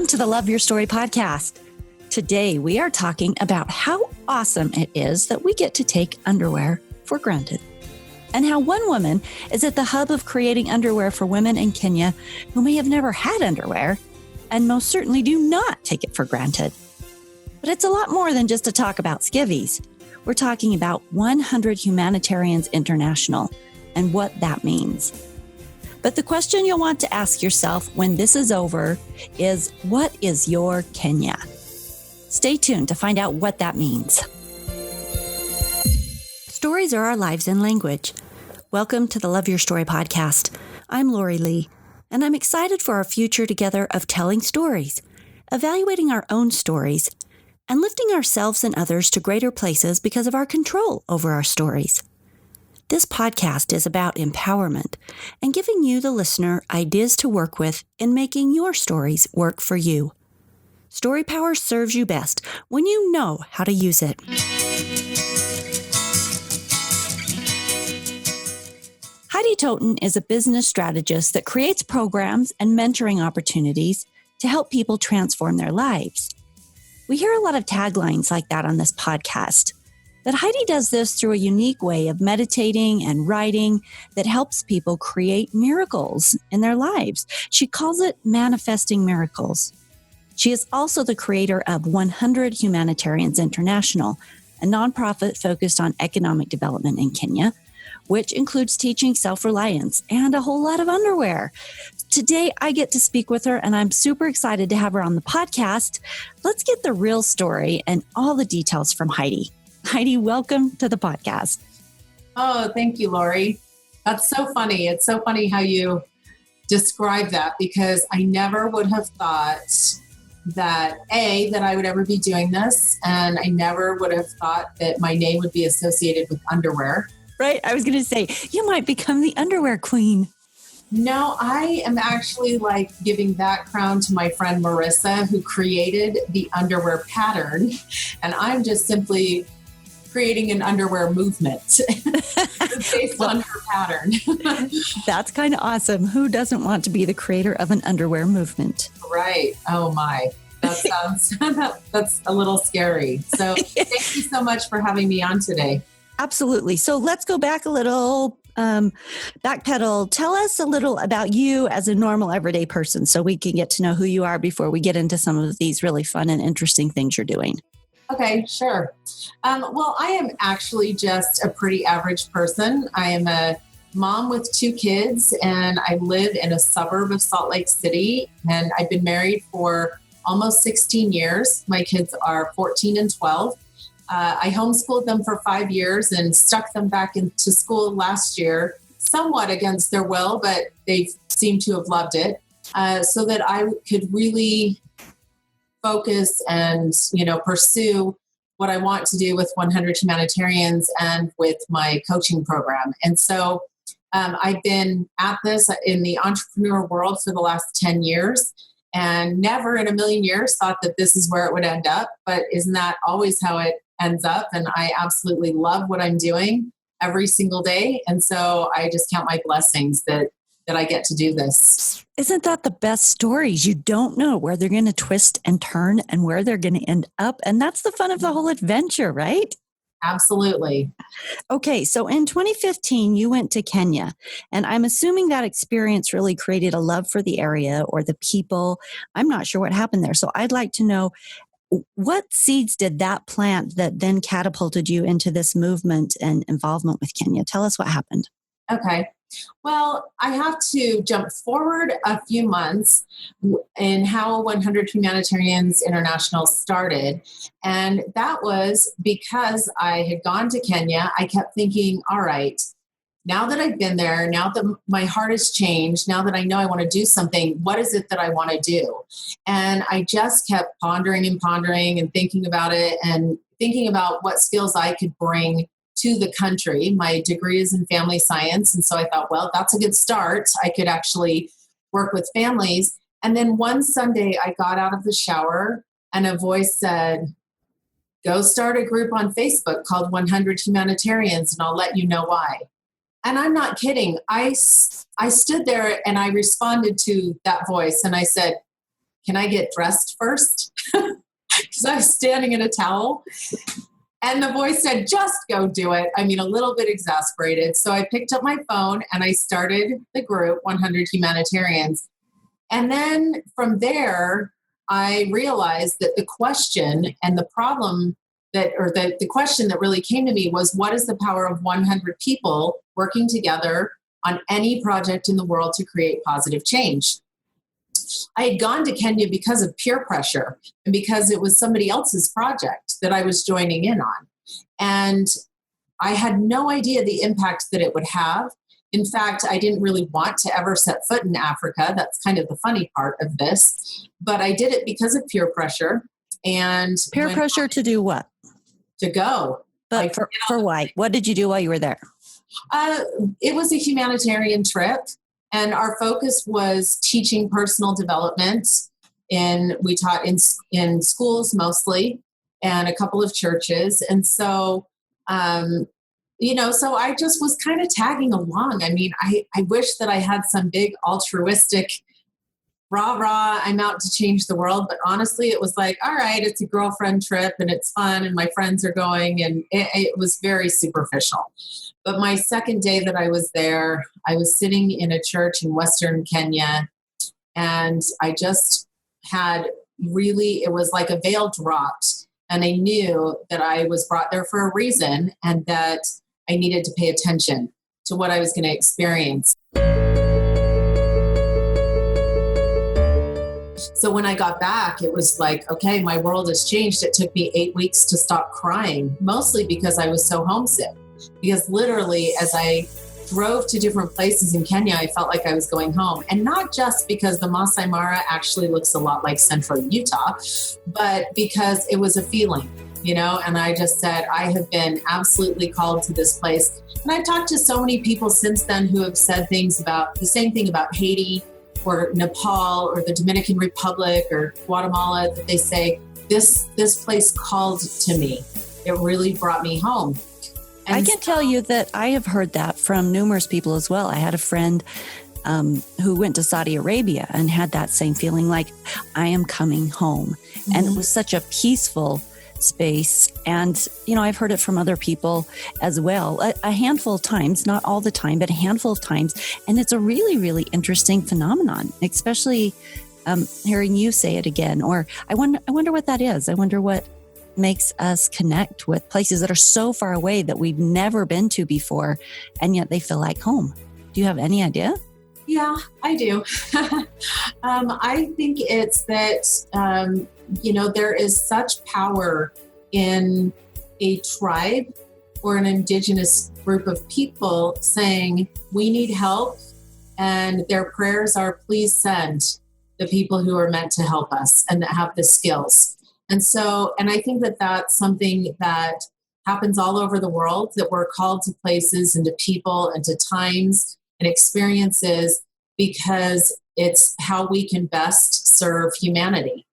Welcome to the Love Your Story podcast. Today, we are talking about how awesome it is that we get to take underwear for granted, and how one woman is at the hub of creating underwear for women in Kenya who may have never had underwear and most certainly do not take it for granted. But it's a lot more than just a talk about skivvies. We're talking about 100 Humanitarians International and what that means. But the question you'll want to ask yourself when this is over is, what is your Kenya? Stay tuned to find out what that means. Stories are our lives in language. Welcome to the Love Your Story podcast. I'm Lori Lee, and I'm excited for our future together of telling stories, evaluating our own stories, and lifting ourselves and others to greater places because of our control over our stories. This podcast is about empowerment and giving you, the listener, ideas to work with in making your stories work for you. Story power serves you best when you know how to use it. Heidi Totten is a business strategist that creates programs and mentoring opportunities to help people transform their lives. We hear a lot of taglines like that on this podcast. But Heidi does this through a unique way of meditating and writing that helps people create miracles in their lives. She calls it manifesting miracles. She is also the creator of 100 Humanitarians International, a nonprofit focused on economic development in Kenya, which includes teaching self-reliance and a whole lot of underwear. Today, I get to speak with her, and I'm super excited to have her on the podcast. Let's get the real story and all the details from Heidi. Heidi, welcome to the podcast. Oh, thank you, Lori. That's so funny. It's so funny how you describe that, because I never would have thought that I would ever be doing this. And I never would have thought that my name would be associated with underwear. Right. I was going to say, you might become the underwear queen. No, I am actually giving that crown to my friend Marissa, who created the underwear pattern. And I'm just simply creating an underwear movement based on her pattern. That's kind of awesome. Who doesn't want to be the creator of an underwear movement? Right. Oh my. That sounds, that's a little scary. So thank you so much for having me on today. Absolutely. So let's go back a little, backpedal. Tell us a little about you as a normal everyday person so we can get to know who you are before we get into some of these really fun and interesting things you're doing. Okay, sure. Well, I am actually just a pretty average person. I am a mom with 2 kids, and I live in a suburb of Salt Lake City, and I've been married for almost 16 years. My kids are 14 and 12. I homeschooled them for 5 years and stuck them back into school last year, somewhat against their will, but they seem to have loved it, so that I could really focus and, pursue what I want to do with 100 Humanitarians and with my coaching program. And so I've been at this in the entrepreneur world for the last 10 years and never in a million years thought that this is where it would end up. But isn't that always how it ends up? And I absolutely love what I'm doing every single day. And so I just count my blessings that I get to do this. Isn't that the best stories? You don't know where they're going to twist and turn and where they're going to end up. And that's the fun of the whole adventure, right? Absolutely. Okay, so in 2015, you went to Kenya, and I'm assuming that experience really created a love for the area or the people. I'm not sure what happened there. So I'd like to know, what seeds did that plant that then catapulted you into this movement and involvement with Kenya? Tell us what happened. Okay. Well, I have to jump forward a few months in how 100 Humanitarians International started. And that was because I had gone to Kenya. I kept thinking, all right, now that I've been there, now that my heart has changed, now that I know I want to do something, what is it that I want to do? And I just kept pondering and thinking about it and thinking about what skills I could bring to the country. My degree is in family science. And so I thought, well, that's a good start. I could actually work with families. And then one Sunday I got out of the shower and a voice said, go start a group on Facebook called 100 Humanitarians, and I'll let you know why. And I'm not kidding. I stood there and I responded to that voice and I said, can I get dressed first? Because I was standing in a towel. And the voice said, just go do it. I mean, a little bit exasperated. So I picked up my phone and I started the group, 100 Humanitarians. And then from there, I realized that the question and the problem the question that really came to me was, what is the power of 100 people working together on any project in the world to create positive change? I had gone to Kenya because of peer pressure and because it was somebody else's project that I was joining in on. And I had no idea the impact that it would have. In fact, I didn't really want to ever set foot in Africa. That's kind of the funny part of this. But I did it because of peer pressure. And peer pressure to do what? To go. But for why? What did you do while you were there? It was a humanitarian trip. And our focus was teaching personal development. We taught in schools mostly and a couple of churches. And so, so I just was kind of tagging along. I mean, I wish that I had some big altruistic rah, I'm out to change the world. But honestly, it was like, all right, it's a girlfriend trip and it's fun and my friends are going, and it was very superficial. But my second day that I was there, I was sitting in a church in Western Kenya, and I just had it was like a veil dropped, and I knew that I was brought there for a reason and that I needed to pay attention to what I was going to experience. So when I got back, it was like, okay, my world has changed. It took me 8 weeks to stop crying, mostly because I was so homesick. Because literally, as I drove to different places in Kenya, I felt like I was going home. And not just because the Masai Mara actually looks a lot like central Utah, but because it was a feeling, and I just said, I have been absolutely called to this place. And I've talked to so many people since then who have said things about the same thing about Haiti or Nepal or the Dominican Republic or Guatemala, that they say, this place called to me. It really brought me home. And I can tell you that I have heard that from numerous people as well. I had a friend who went to Saudi Arabia and had that same feeling, like, I am coming home. Mm-hmm. And it was such a peaceful space. And, I've heard it from other people as well, a handful of times, not all the time, but a handful of times. And it's a really, really interesting phenomenon, especially hearing you say it again. Or I wonder what that is. I wonder what makes us connect with places that are so far away that we've never been to before, and yet they feel like home. Do you have any idea? Yeah, I do. I think it's that, there is such power in a tribe or an indigenous group of people saying, we need help, and their prayers are, please send the people who are meant to help us and that have the skills. And I think that that's something that happens all over the world, that we're called to places and to people and to times and experiences because it's how we can best serve humanity.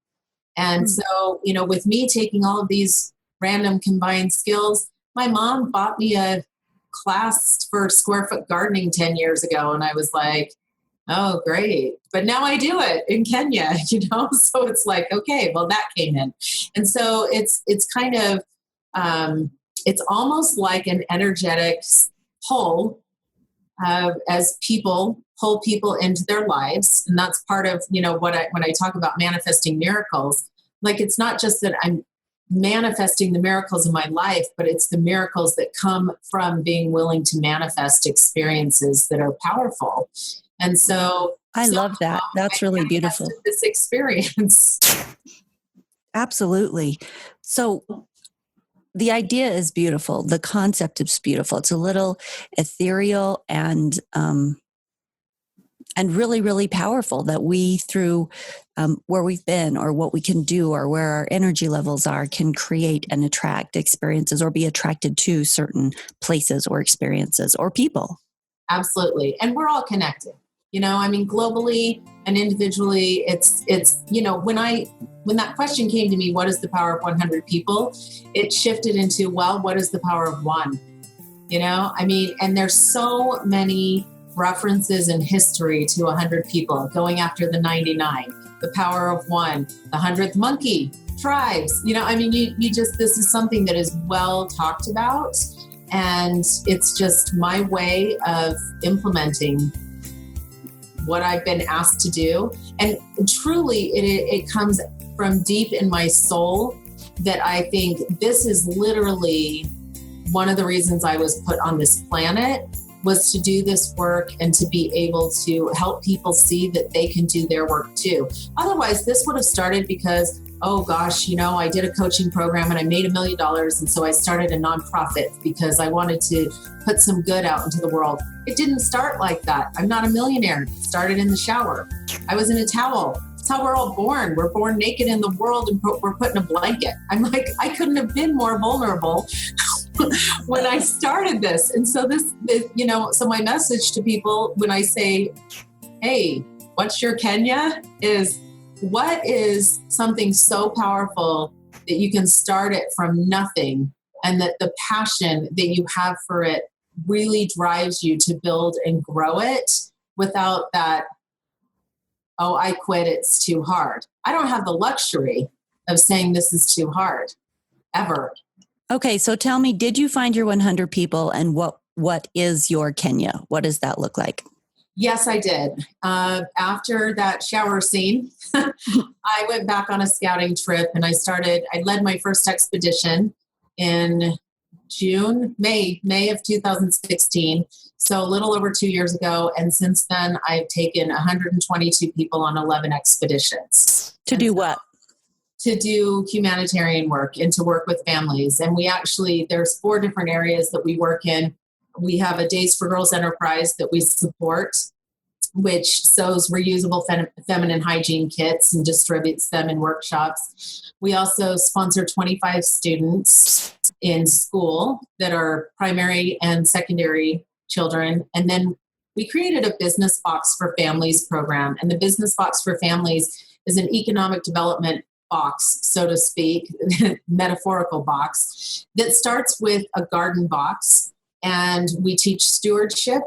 And so, with me taking all of these random combined skills, my mom bought me a class for square foot gardening 10 years ago. And I was like, oh, great. But now I do it in Kenya, so it's like, okay, well, that came in. And so it's kind of, it's almost like an energetic pull as people pull people into their lives. And that's part of, when I talk about manifesting miracles, like, it's not just that I'm manifesting the miracles in my life, but it's the miracles that come from being willing to manifest experiences that are powerful. And so I love that. That's really beautiful. This experience. Absolutely. So the idea is beautiful. The concept is beautiful. It's a little ethereal and really, really powerful, that we, through where we've been or what we can do or where our energy levels are, can create and attract experiences or be attracted to certain places or experiences or people. Absolutely. And we're all connected. Globally and individually, it's when that question came to me, what is the power of 100 people? It shifted into, well, what is the power of one? And there's so many references in history to 100 people, going after the 99, the power of one, the 100th monkey, tribes. You just, this is something that is well talked about. And it's just my way of implementing what I've been asked to do. And truly, it comes from deep in my soul that I think this is literally one of the reasons I was put on this planet, was to do this work and to be able to help people see that they can do their work too. Otherwise, this would have started because, oh gosh, I did a coaching program and I made $1 million. And so I started a nonprofit because I wanted to put some good out into the world. It didn't start like that. I'm not a millionaire. It started in the shower. I was in a towel. That's how we're all born. We're born naked in the world and we're put in a blanket. I'm like, I couldn't have been more vulnerable when I started this. And so so my message to people when I say, hey, what's your Kenya, is what is something so powerful that you can start it from nothing, and that the passion that you have for it really drives you to build and grow it without that, oh, I quit, it's too hard. I don't have the luxury of saying this is too hard, ever. Okay, so tell me, did you find your 100 people, and what is your Kenya? What does that look like? Yes, I did. After that shower scene, I went back on a scouting trip and I led my first expedition in May of 2016. So a little over 2 years ago. And since then, I've taken 122 people on 11 expeditions. To do what? To do humanitarian work and to work with families. And there's 4 different areas that we work in. We have a Days for Girls enterprise that we support, which sews reusable feminine hygiene kits and distributes them in workshops. We also sponsor 25 students in school that are primary and secondary children. And then we created a Business Box for Families program. And the Business Box for Families is an economic development box, so to speak, metaphorical box, that starts with a garden box. And we teach stewardship,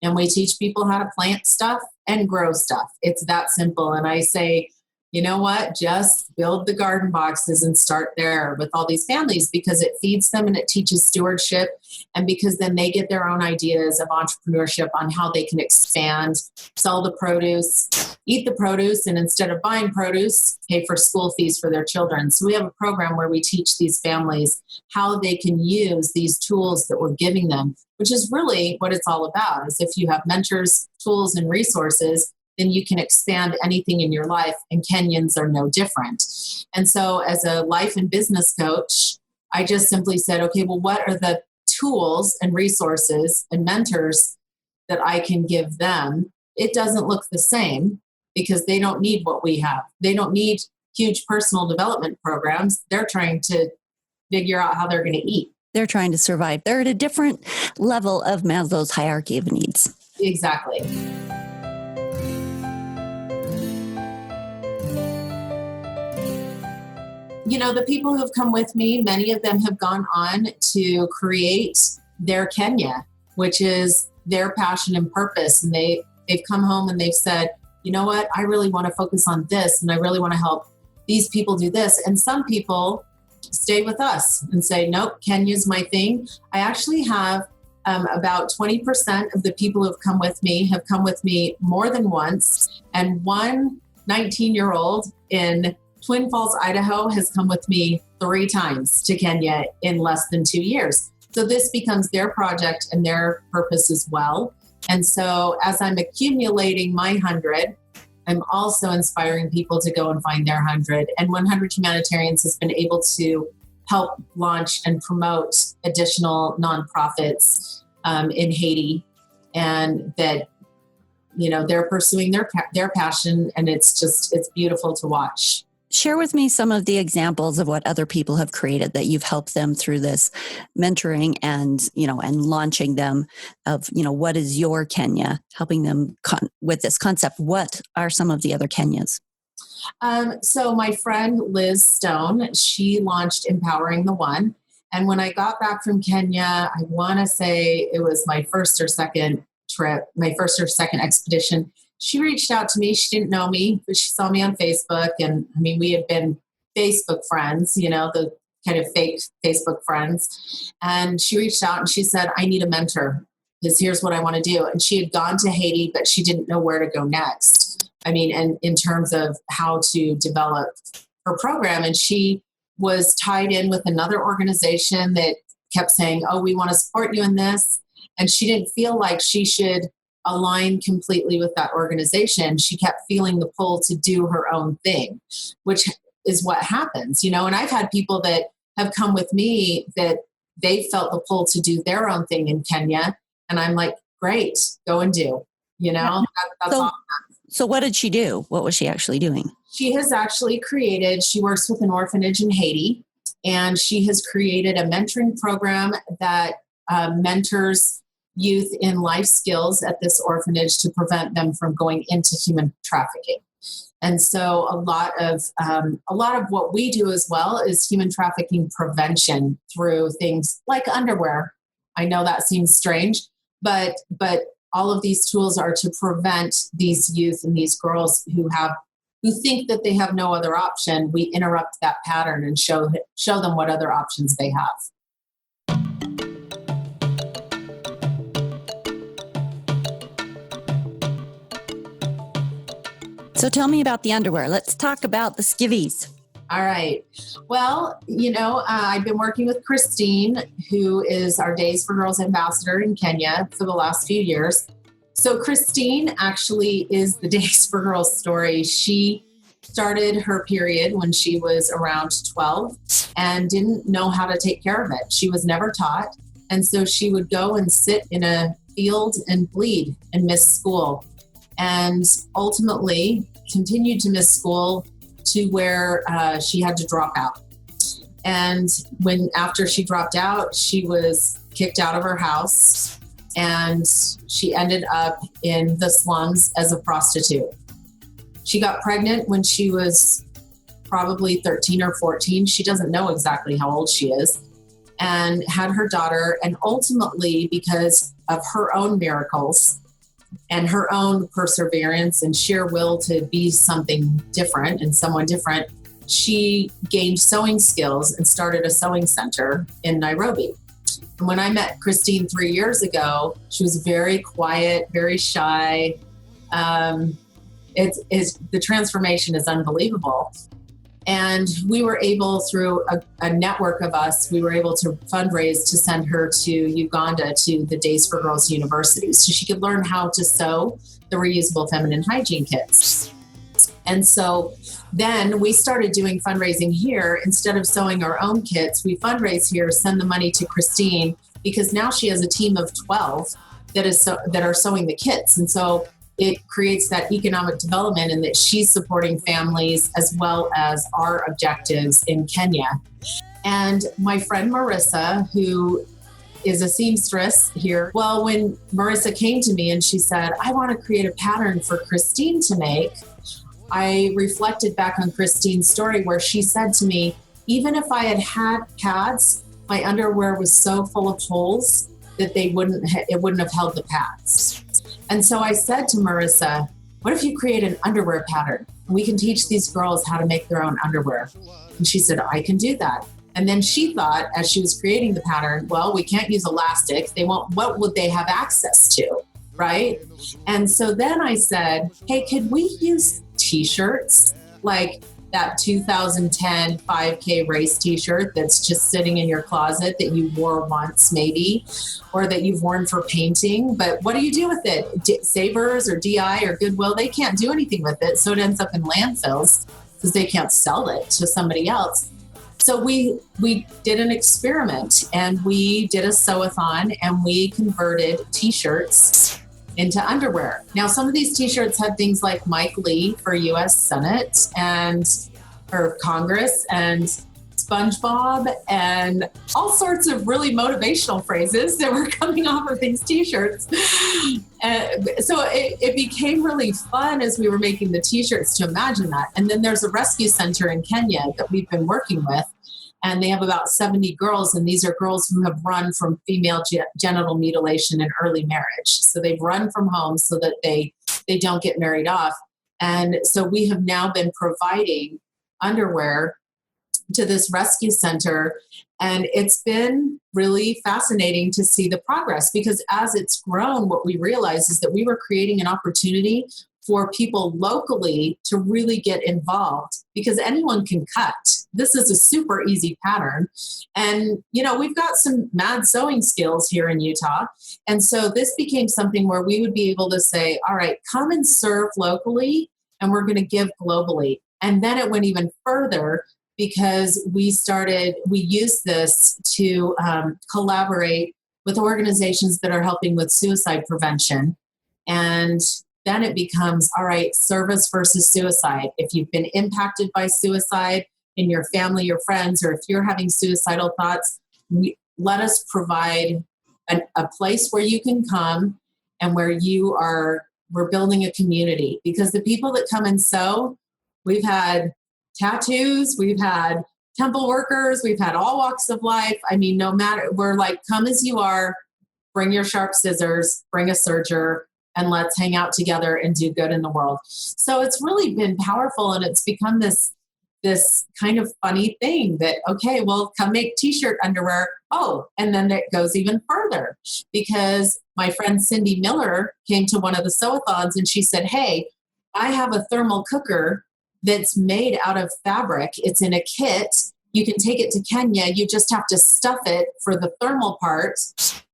and we teach people how to plant stuff and grow stuff. It's that simple. And I say, you know what? Just build the garden boxes and start there with all these families, because it feeds them and it teaches stewardship. And because then they get their own ideas of entrepreneurship on how they can expand, sell the produce, eat the produce, and instead of buying produce, pay for school fees for their children. So we have a program where we teach these families how they can use these tools that we're giving them, which is really what it's all about. Is if you have mentors, tools, and resources, then you can expand anything in your life, and Kenyans are no different. And so as a life and business coach, I just simply said, okay, well, what are the tools and resources and mentors that I can give them? It doesn't look the same because they don't need what we have. They don't need huge personal development programs. They're trying to figure out how they're going to eat. They're trying to survive. They're at a different level of Maslow's hierarchy of needs. Exactly. The people who have come with me, many of them have gone on to create their Kenya, which is their passion and purpose. And they've come home and they've said, you know what, I really want to focus on this, and I really want to help these people do this. And some people stay with us and say, nope, Kenya's my thing. I actually have about 20% of the people who have come with me more than once. And one 19-year-old in Twin Falls, Idaho has come with me 3 times to Kenya in less than 2 years. So this becomes their project and their purpose as well. And so as I'm accumulating my 100, I'm also inspiring people to go and find their 100. And 100 Humanitarians has been able to help launch and promote additional nonprofits in Haiti, and that, they're pursuing their passion, and it's beautiful to watch. Share with me some of the examples of what other people have created that you've helped them through this mentoring and launching them of, what is your Kenya, helping them with this concept. What are some of the other Kenyas? So my friend Liz Stone, she launched Empowering the One. And when I got back from Kenya, I want to say it was my first or second trip, my first or second expedition, she reached out to me. She didn't know me, but she saw me on Facebook. And I mean, we had been Facebook friends, the kind of fake Facebook friends. And she reached out and she said, I need a mentor because here's what I want to do. And she had gone to Haiti, but she didn't know where to go next. I mean, and in terms of how to develop her program. And she was tied in with another organization that kept saying, oh, we want to support you in this. And she didn't feel like she should align completely with that organization. She kept feeling the pull to do her own thing, which is what happens, and I've had people that have come with me that they felt the pull to do their own thing in Kenya. And I'm like, great, go and do, that's awesome. So what did she do? What was she actually doing? She has actually she works with an orphanage in Haiti, and she has created a mentoring program that mentors youth in life skills at this orphanage to prevent them from going into human trafficking. And so a lot of what we do as well is human trafficking prevention through things like underwear. I know that seems strange, but all of these tools are to prevent these youth and these girls who think that they have no other option. We interrupt that pattern and show them what other options they have. So tell me about the underwear. Let's talk about the skivvies. All right. Well, I've been working with Christine, who is our Days for Girls ambassador in Kenya for the last few years. So Christine actually is the Days for Girls story. She started her period when she was around 12 and didn't know how to take care of it. She was never taught. And so she would go and sit in a field and bleed and miss school. And ultimately continued to miss school to where she had to drop out. And after she dropped out, she was kicked out of her house and she ended up in the slums as a prostitute. She got pregnant when she was probably 13 or 14. She doesn't know exactly how old she is, and had her daughter. And ultimately, because of her own miracles and her own perseverance and sheer will to be something different and someone different, she gained sewing skills and started a sewing center in Nairobi. And when I met Christine 3 years ago, she was very quiet, very shy. The transformation is unbelievable. And we were able, through a network of us, we were able to fundraise to send her to Uganda to the Days for Girls University so she could learn how to sew the reusable feminine hygiene kits. And so then we started doing fundraising here. Instead of sewing our own kits, we fundraise here, send the money to Christine, because now she has a team of 12 that are sewing the kits. And so it creates that economic development, and that she's supporting families as well as our objectives in Kenya. And my friend Marissa, who is a seamstress here, well, when Marissa came to me and she said, I want to create a pattern for Christine to make, I reflected back on Christine's story where she said to me, even if I had pads, my underwear was so full of holes that it wouldn't have held the pads. And so I said to Marissa, what if you create an underwear pattern? We can teach these girls how to make their own underwear. And she said, I can do that. And then she thought, as she was creating the pattern, well, we can't use elastic. What would they have access to, right? And so then I said, hey, could we use t-shirts like that 2010 5K race t-shirt that's just sitting in your closet that you wore once maybe, or that you've worn for painting, but what do you do with it? Savers or DI or Goodwill, they can't do anything with it. So it ends up in landfills because they can't sell it to somebody else. So we did an experiment, and we did a sew-a-thon, and we converted t-shirts into underwear. Now, some of these t-shirts had things like Mike Lee for US Senate or Congress, and SpongeBob, and all sorts of really motivational phrases that were coming off of these t-shirts. So it became really fun as we were making the t-shirts to imagine that. And then there's a rescue center in Kenya that we've been working with, and they have about 70 girls. And these are girls who have run from female genital mutilation in early marriage. So they've run from home so that they don't get married off. And so we have now been providing underwear to this rescue center. And it's been really fascinating to see the progress, because as it's grown, what we realized is that we were creating an opportunity for people locally to really get involved, because anyone can cut. This is a super easy pattern. And, we've got some mad sewing skills here in Utah. And so this became something where we would be able to say, all right, come and serve locally, and we're going to give globally. And then it went even further, because we used this to collaborate with organizations that are helping with suicide prevention. And then it becomes, all right, service versus suicide. If you've been impacted by suicide in your family, your friends, or if you're having suicidal thoughts, let us provide a place where you can come and where we're building a community. Because the people that come and sew, we've had tattoos, we've had temple workers, we've had all walks of life. I mean, no matter, we're like, come as you are, bring your sharp scissors, bring a serger, and let's hang out together and do good in the world. So it's really been powerful, and it's become this kind of funny thing that, okay, well, come make t-shirt underwear. Oh, and then it goes even further, because my friend Cindy Miller came to one of the sew-a-thons and she said, hey, I have a thermal cooker that's made out of fabric. It's in a kit. You can take it to Kenya. You just have to stuff it for the thermal part.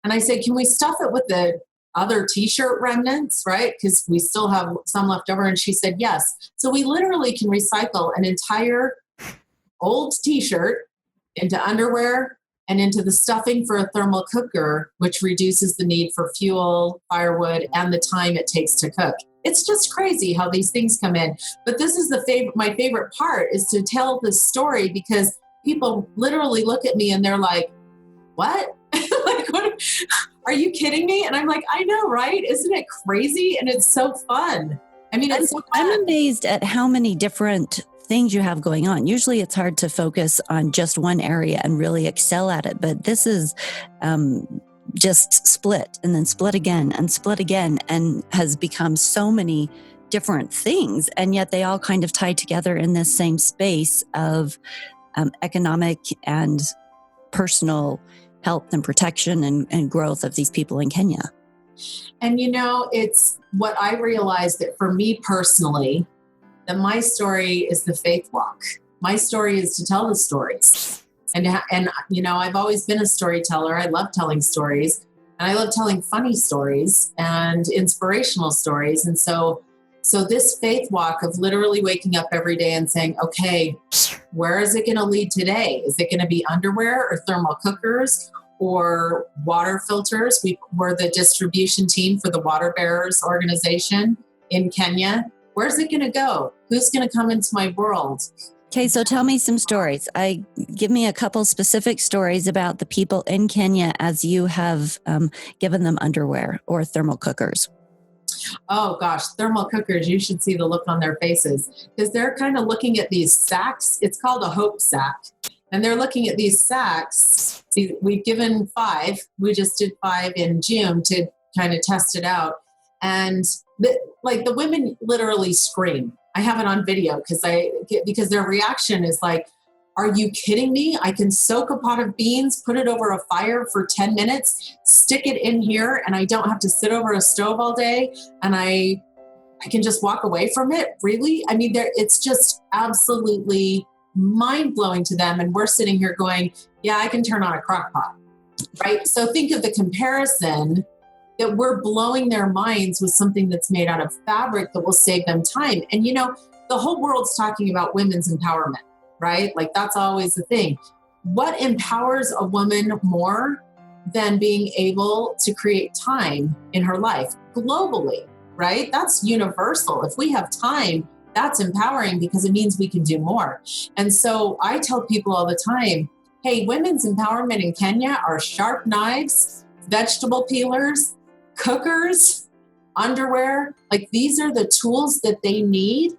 And I said, can we stuff it with the other t-shirt remnants, right? Because we still have some left over. And she said, yes. So we literally can recycle an entire old t-shirt into underwear and into the stuffing for a thermal cooker, which reduces the need for fuel, firewood, and the time it takes to cook. It's just crazy how these things come in. But this is my favorite part, is to tell this story, because people literally look at me and they're like, what? Like, what? Are you kidding me? And I'm like, I know, right? Isn't it crazy? And it's so fun. I mean, it's so fun. I'm amazed at how many different things you have going on. Usually it's hard to focus on just one area and really excel at it. But this is just split and then split again and has become so many different things. And yet they all kind of tie together in this same space of economic and personal health and protection and growth of these people in Kenya. And it's what I realized, that for me personally, that my story is the faith walk. My story is to tell the stories. And I've always been a storyteller. I love telling stories, and I love telling funny stories and inspirational stories. And so this faith walk of literally waking up every day and saying, okay, where is it going to lead today? Is it going to be underwear or thermal cookers or water filters? We're the distribution team for the Water Bearers organization in Kenya. Where's it going to go? Who's going to come into my world? Okay, so tell me some stories. Give me a couple specific stories about the people in Kenya as you have given them underwear or thermal cookers. Oh gosh, thermal cookers, you should see the look on their faces, because they're kind of looking at these sacks. It's called a hope sack. And they're looking at these sacks. See, we've given 5. We just did 5 in June to kind of test it out. And the women literally scream. I have it on video because their reaction is like, are you kidding me? I can soak a pot of beans, put it over a fire for 10 minutes, stick it in here, and I don't have to sit over a stove all day, and I can just walk away from it. Really? I mean, it's just absolutely mind-blowing to them. And we're sitting here going, yeah, I can turn on a crock pot, right? So think of the comparison, that we're blowing their minds with something that's made out of fabric that will save them time. And the whole world's talking about women's empowerment, right? Like, that's always the thing. What empowers a woman more than being able to create time in her life globally, right? That's universal. If we have time, that's empowering, because it means we can do more. And so I tell people all the time, hey, women's empowerment in Kenya are sharp knives, vegetable peelers, cookers, underwear. Like, these are the tools that they need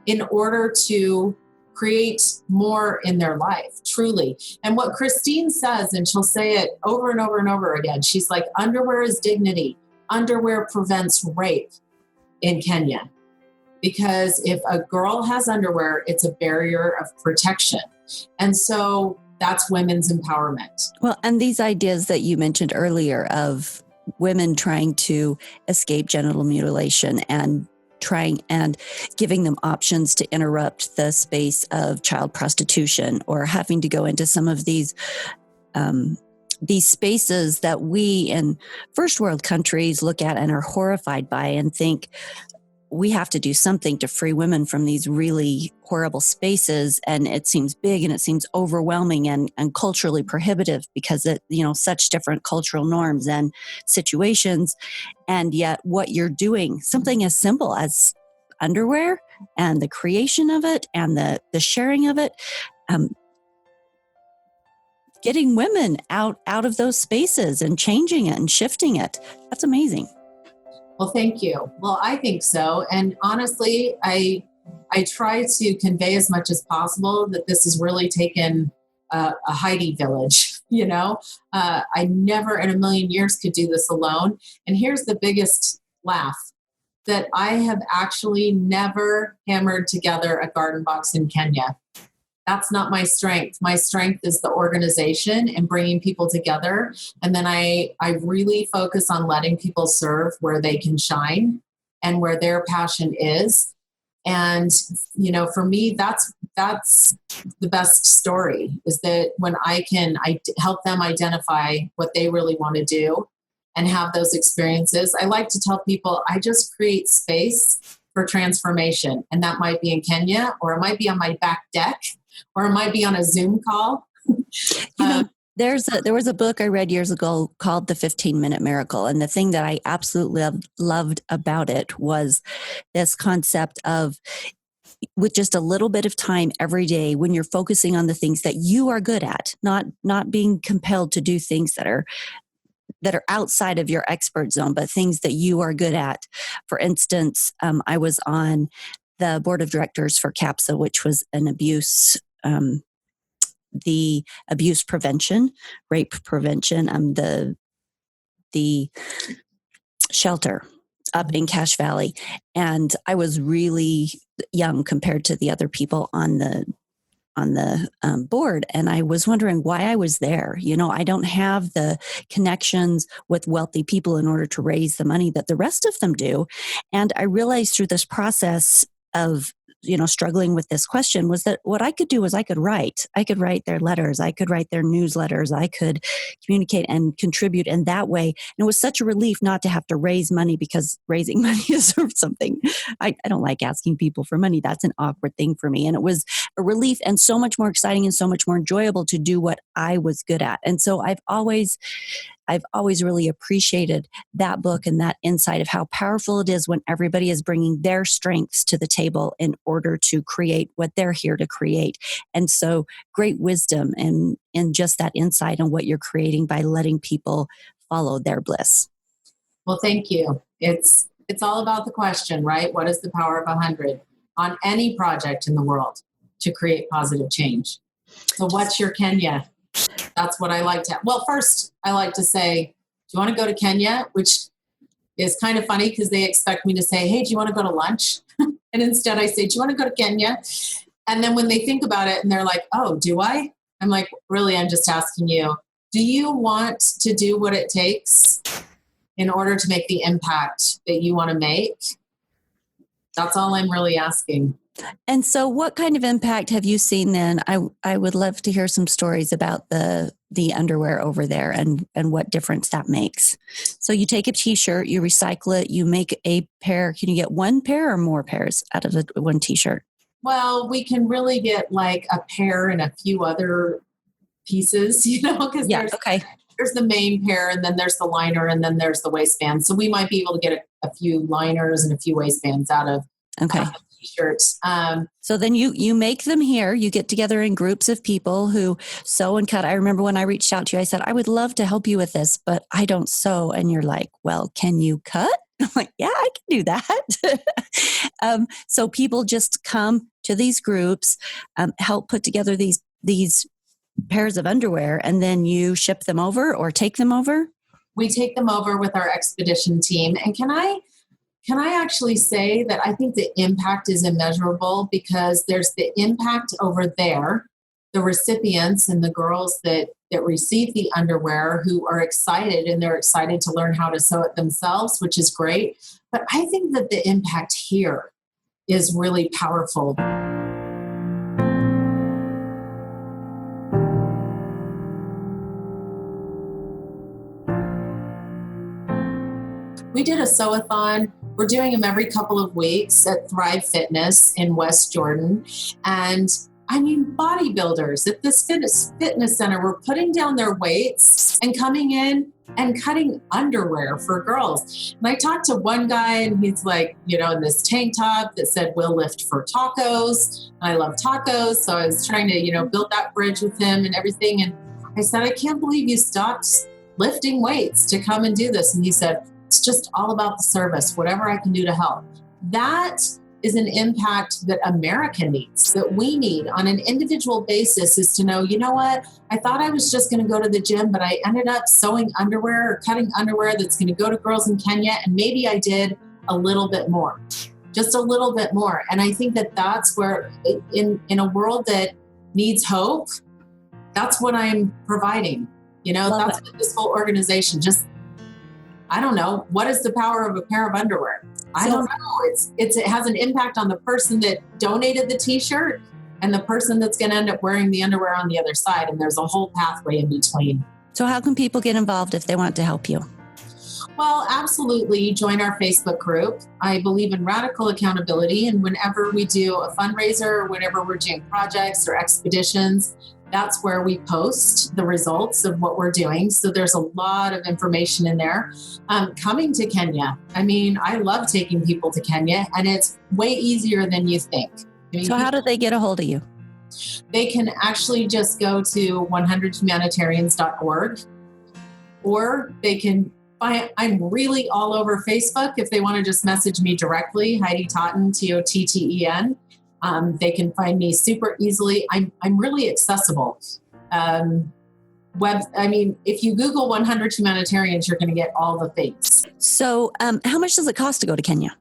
in order to create more in their life, truly. And what Christine says, and she'll say it over and over and over again, she's like, underwear is dignity. Underwear prevents rape in Kenya. Because if a girl has underwear, it's a barrier of protection. And so that's women's empowerment. Well, and these ideas that you mentioned earlier of women trying to escape genital mutilation and giving them options to interrupt the space of child prostitution, or having to go into some of these spaces that we in first world countries look at and are horrified by and think, we have to do something to free women from these really horrible spaces. And it seems big and it seems overwhelming and culturally prohibitive because it, such different cultural norms and situations. And yet what you're doing, something as simple as underwear and the creation of it and the sharing of it, getting women out of those spaces and changing it and shifting it. That's amazing. Well, thank you. Well, I think so. And honestly, I try to convey as much as possible that this has really taken a Heidi village. I never in a million years could do this alone. And here's the biggest laugh, that I have actually never hammered together a garden box in Kenya. That's not my strength. My strength is the organization and bringing people together. And then I really focus on letting people serve where they can shine and where their passion is. And, for me, that's the best story, is that when I can help them identify what they really want to do and have those experiences. I like to tell people, I just create space for transformation. And that might be in Kenya, or it might be on my back deck, or it might be on a Zoom call. There was a book I read years ago called The 15-Minute Miracle. And the thing that I absolutely loved about it was this concept of, with just a little bit of time every day, when you're focusing on the things that you are good at, not being compelled to do things that are outside of your expert zone, but things that you are good at. For instance, I was on the board of directors for CAPSA, which was an the abuse prevention, rape prevention, the shelter up in Cache Valley. And I was really young compared to the other people on the board. And I was wondering why I was there. I don't have the connections with wealthy people in order to raise the money that the rest of them do. And I realized through this process of struggling with this question was that what I could do was I could write their letters. I could write their newsletters. I could communicate and contribute in that way. And it was such a relief not to have to raise money, because raising money is something I don't like asking people for money. That's an awkward thing for me. And it was a relief and so much more exciting and so much more enjoyable to do what I was good at. And so I've always really appreciated that book and that insight of how powerful it is when everybody is bringing their strengths to the table in order to create what they're here to create. And so great wisdom and just that insight on what you're creating by letting people follow their bliss. Well, thank you. It's all about the question, right? What is the power of 100 on any project in the world to create positive change? So what's your Kenya? That's what I like to. Well, first, I like to say, do you want to go to Kenya? Which is kind of funny because they expect me to say, hey, do you want to go to lunch? And instead I say, do you want to go to Kenya? And then when they think about it and they're like, oh, do I? I'm like, really, I'm just asking you, do you want to do what it takes in order to make the impact that you want to make? That's all I'm really asking. And so what kind of impact have you seen then? I would love to hear some stories about the underwear over there and what difference that makes. So you take a t-shirt, you recycle it, you make a pair. Can you get one pair or more pairs out of one t-shirt? Well, we can really get like a pair and a few other pieces, because there's the main pair, and then there's the liner, and then there's the waistband. So we might be able to get a few liners and a few waistbands out of t-shirts. So then you make them here. You get together in groups of people who sew and cut. I remember when I reached out to you, I said, I would love to help you with this, but I don't sew. And you're like, well, can you cut? I'm like, yeah, I can do that. So people just come to these groups, help put together these pairs of underwear, and then you ship them over or take them over. We take them over with our expedition team. And can I actually say that I think the impact is immeasurable, because there's the impact over there, the recipients and the girls that receive the underwear, who are excited, and they're excited to learn how to sew it themselves, which is great. But I think that the impact here is really powerful. We did a sew-a-thon. We're doing them every couple of weeks at Thrive Fitness in West Jordan. And I mean, bodybuilders at this fitness center were putting down their weights and coming in and cutting underwear for girls. And I talked to one guy, and he's like, in this tank top that said, "We'll lift for tacos." And I love tacos. So I was trying to, build that bridge with him and everything. And I said, "I can't believe you stopped lifting weights to come and do this." And he said, "It's just all about the service, whatever I can do to help." That is an impact that America needs, that we need on an individual basis, is to know, what? I thought I was just going to go to the gym, but I ended up sewing underwear or cutting underwear that's going to go to girls in Kenya. And maybe I did a little bit more, just a little bit more. And I think that that's where, in a world that needs hope, that's what I'm providing. That's what this whole organization just, I don't know. What is the power of a pair of underwear? I don't know. It has an impact on the person that donated the t-shirt and the person that's going to end up wearing the underwear on the other side. And there's a whole pathway in between. So how can people get involved if they want to help you? Well, absolutely. Join our Facebook group. I believe in radical accountability. And whenever we do a fundraiser, or whenever we're doing projects or expeditions, that's where we post the results of what we're doing. So there's a lot of information in there. Coming to Kenya. I mean, I love taking people to Kenya, and it's way easier than you think. So how do they get a hold of you? They can actually just go to 100humanitarians.org, or they can find, I'm really all over Facebook. If they want to just message me directly, Heidi Totten, Totten. They can find me super easily. I'm really accessible. If you Google 100 Humanitarians, you're going to get all the things. So how much does it cost to go to Kenya?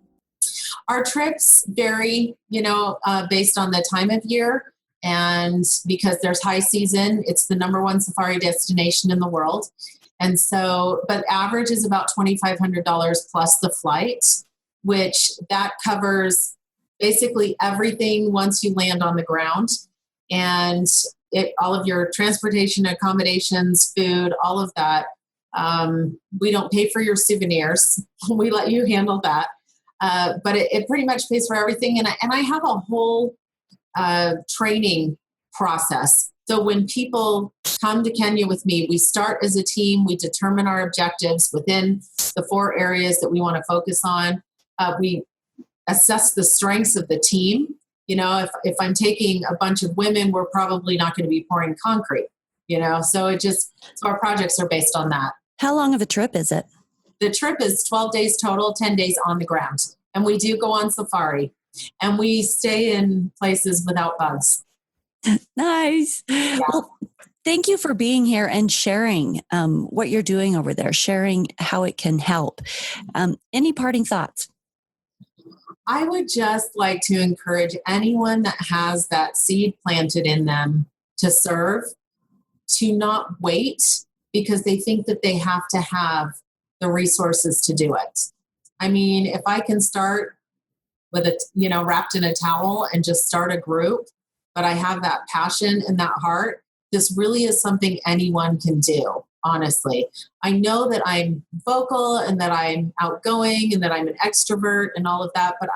Our trips vary, based on the time of year. And because there's high season, it's the number one safari destination in the world. And so, but average is about $2,500 plus the flight, which that covers basically everything once you land on the ground, and all of your transportation, accommodations, food, all of that. We don't pay for your souvenirs. We let you handle that. But it pretty much pays for everything. And I have a whole training process. So when people come to Kenya with me, we start as a team. We determine our objectives within the 4 areas that we want to focus on. We assess the strengths of the team. If I'm taking a bunch of women, we're probably not going to be pouring concrete, so our projects are based on that. How long of a trip is it? The trip is 12 days total, 10 days on the ground. And we do go on safari, and we stay in places without bugs. Nice. Yeah. Well, thank you for being here and sharing what you're doing over there, sharing how it can help. Any parting thoughts? I would just like to encourage anyone that has that seed planted in them to serve, to not wait because they think that they have to have the resources to do it. I mean, if I can start with wrapped in a towel and just start a group, but I have that passion and that heart, this really is something anyone can do. Honestly, I know that I'm vocal and that I'm outgoing and that I'm an extrovert and all of that. But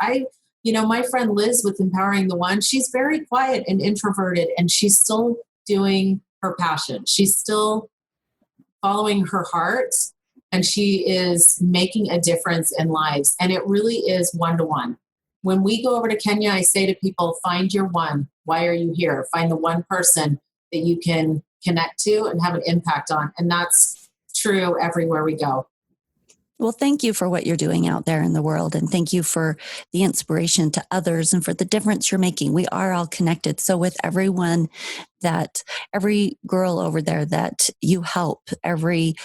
my friend Liz with Empowering the One, she's very quiet and introverted, and she's still doing her passion. She's still following her heart, and she is making a difference in lives. And it really is one-to-one. When we go over to Kenya, I say to people, find your one. Why are you here? Find the one person that you can connect to and have an impact on. And that's true everywhere we go. Well, thank you for what you're doing out there in the world. And thank you for the inspiration to others and for the difference you're making. We are all connected. So with every girl over there that you help, every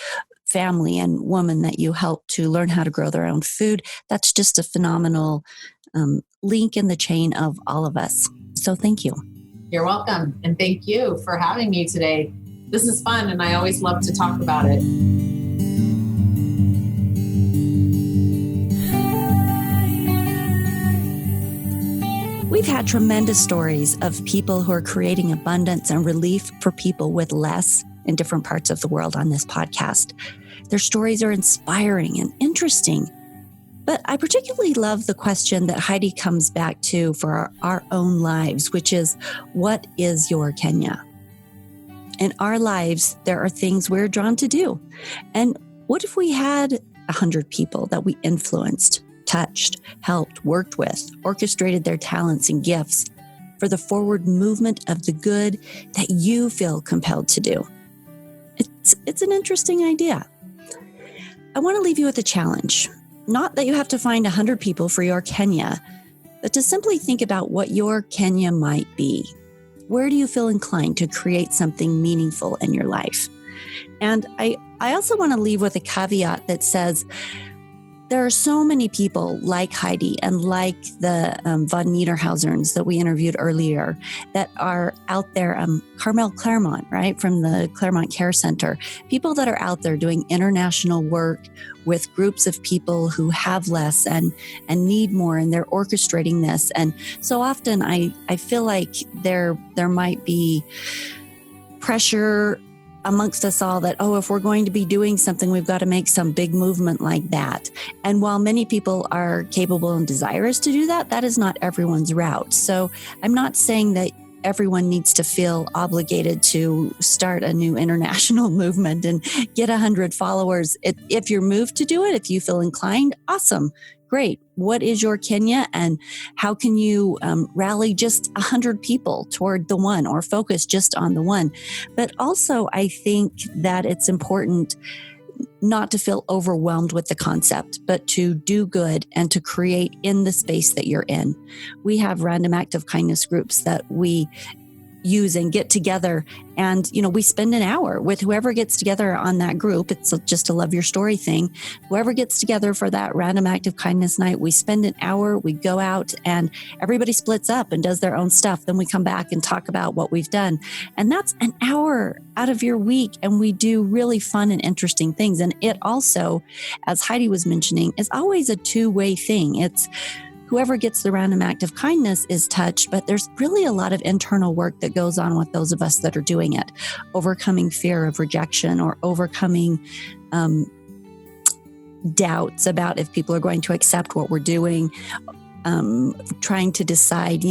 family and woman that you help to learn how to grow their own food, that's just a phenomenal link in the chain of all of us. So thank you. You're welcome. And thank you for having me today. This is fun, and I always love to talk about it. We've had tremendous stories of people who are creating abundance and relief for people with less in different parts of the world on this podcast. Their stories are inspiring and interesting. But I particularly love the question that Heidi comes back to for our own lives, which is, what is your Kenya? In our lives, there are things we're drawn to do. And what if we had 100 people that we influenced, touched, helped, worked with, orchestrated their talents and gifts for the forward movement of the good that you feel compelled to do? It's an interesting idea. I want to leave you with a challenge. Not that you have to find 100 people for your Kenya, but to simply think about what your Kenya might be. Where do you feel inclined to create something meaningful in your life? And I also want to leave with a caveat that says, there are so many people like Heidi and like the von Niederhausens that we interviewed earlier that are out there, Carmel Claremont, right, from the Claremont Care Center, people that are out there doing international work with groups of people who have less and need more, and they're orchestrating this. And so often I feel like there might be pressure amongst us all that, if we're going to be doing something, we've got to make some big movement like that. And while many people are capable and desirous to do that, that is not everyone's route. So I'm not saying that everyone needs to feel obligated to start a new international movement and get 100 followers. If you're moved to do it, if you feel inclined, awesome. Great. What is your Kenya, and how can you rally just 100 people toward the one, or focus just on the one? But also, I think that it's important not to feel overwhelmed with the concept, but to do good and to create in the space that you're in. We have random act of kindness groups that we use and get together, and we spend an hour with whoever gets together on that group. It's just a love your story thing. Whoever gets together for that random act of kindness night, we spend an hour, we go out, and everybody splits up and does their own stuff. Then we come back and talk about what we've done, and that's an hour out of your week, and we do really fun and interesting things. And it also, as Heidi was mentioning, is always a two-way thing. It's whoever gets the random act of kindness is touched, but there's really a lot of internal work that goes on with those of us that are doing it, overcoming fear of rejection, or overcoming doubts about if people are going to accept what we're doing, trying to decide,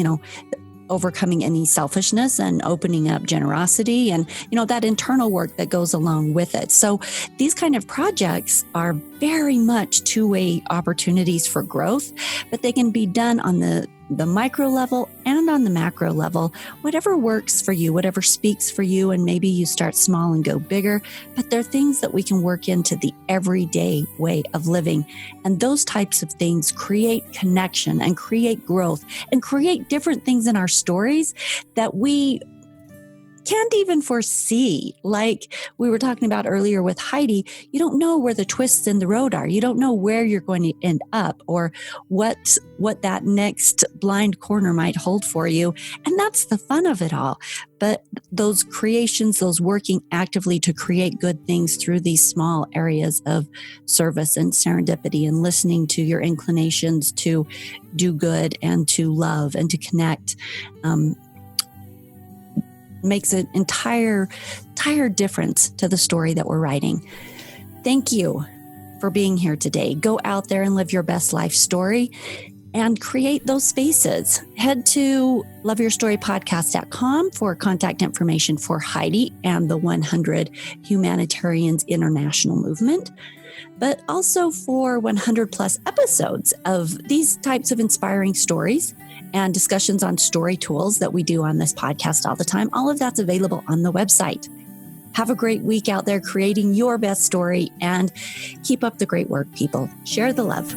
overcoming any selfishness and opening up generosity, and that internal work that goes along with it. So these kind of projects are very much two-way opportunities for growth, but they can be done on the micro level and on the macro level, whatever works for you, whatever speaks for you. And maybe you start small and go bigger, but they're things that we can work into the everyday way of living. And those types of things create connection and create growth and create different things in our stories that we can't even foresee. Like we were talking about earlier with Heidi, you don't know where the twists in the road are. You don't know where you're going to end up, or what that next blind corner might hold for you. And that's the fun of it all. But those creations, those working actively to create good things through these small areas of service and serendipity, and listening to your inclinations to do good and to love and to connect, makes an entire difference to the story that we're writing. Thank you for being here today. Go out there and live your best life story and create those spaces. Head to loveyourstorypodcast.com for contact information for Heidi and the 100 Humanitarians International movement, but also for 100 plus episodes of these types of inspiring stories and discussions on story tools that we do on this podcast all the time. All of that's available on the website. Have a great week out there creating your best story, and keep up the great work, people. Share the love.